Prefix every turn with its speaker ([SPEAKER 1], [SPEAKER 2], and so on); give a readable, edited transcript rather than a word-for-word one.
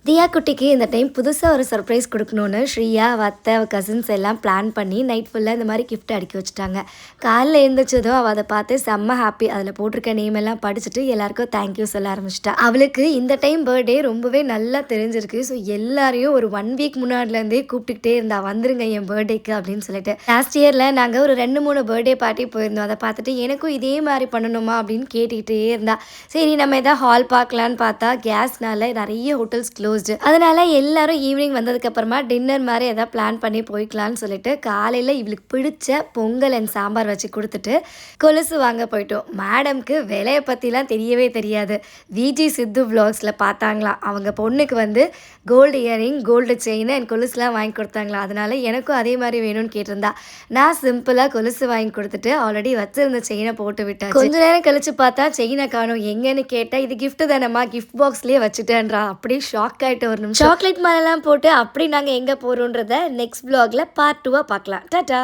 [SPEAKER 1] தியா குட்டிக்கு இந்த டைம் புதுசா ஒரு சர்ப்ரைஸ் குடுக்கணும்னு ஸ்ரீயா, அவ அத்தை, அவ கசின்ஸ் எல்லாம் பிளான் பண்ணி நைட் ஃபுல்லா இந்த மாரி கிஃப்ட் அடுக்கி வச்சுட்டாங்க. காலைல எழுந்திரிச்சதும் அவ அத பார்த்து செம்ம ஹாப்பி. அதில போட்டிருக்க நேம் எல்லாம் படிச்சுட்டு எல்லாருக்கும் தேங்க் யூ சொல்ல ஆரம்பிச்சுட்டா. அவளுக்கு இந்த டைம் பர்த்டே ரொம்பவே நல்லா தெரிஞ்சிருக்கு. ஸோ எல்லாரையும் ஒரு 1 வீக் முன்னாடிலேருந்தே கூப்பிட்டுக்கிட்டே இருந்தா. வந்துருங்க என் பர்த்டேக்கு அப்படின்னு சொல்லிட்டு. லாஸ்ட் இயர்ல நாங்க ஒரு 2, 3 பர்த்டே பார்ட்டி போயிருந்தோம். அத பார்த்துட்டு எனக்கும் இதே மாரி பண்ணணுமா அப்படின்னு கேட்டுக்கிட்டே இருந்தா. சரி நம்ம எதா ஹால் பார்க்கலான்னு பார்த்தா கேஸ்னால நெறைய ஹோட்டல்ஸ் க்ளோஸ்டு. அதனால எல்லாரும் ஈவினிங் வந்ததுக்கப்புறமா டின்னர் மாதிரி எதாவது பிளான் பண்ணி போய்க்கலான்னு சொல்லிட்டு காலையில் இவளுக்கு பிடிச்ச பொங்கல் அண்ட் சாம்பார் வச்சு கொடுத்துட்டு கொலுசு வாங்க போயிட்டோம். மேடம்க்கு விலையை பற்றிலாம் தெரியவே தெரியாது. விஜி சித்து விலாக்ஸில் பார்த்தாங்களாம். அவங்க பொண்ணுக்கு வந்து gold earring, gold chain and கொலுசுலாம் வாங்கி கொடுத்தாங்களாம். அதனால எனக்கும் அதே மாதிரி வேணும்னு கேட்டிருந்தா. நான் சிம்பிளாக கொலுசு வாங்கி கொடுத்துட்டு ஆல்ரெடி வச்சிருந்த செயினை போட்டு விட்டேன். கொஞ்ச நேரம் கழிச்சு பார்த்தா செயினை காணும். எங்கன்னு கேட்டால் இது கிஃப்ட் தானம்மா, கிஃப்ட் பாக்ஸ்லேயே வச்சுட்டேன்றா. அப்படியே ஷாக் ஆகிட்டு ஒரு நிமிஷம். சாக்லேட் மேலெல்லாம் போட்டு அப்படி நாங்கள் எங்கே போகிறோன்றத நெக்ஸ்ட் vlogல பார்ட் 2 பார்க்கலாம். டாடா.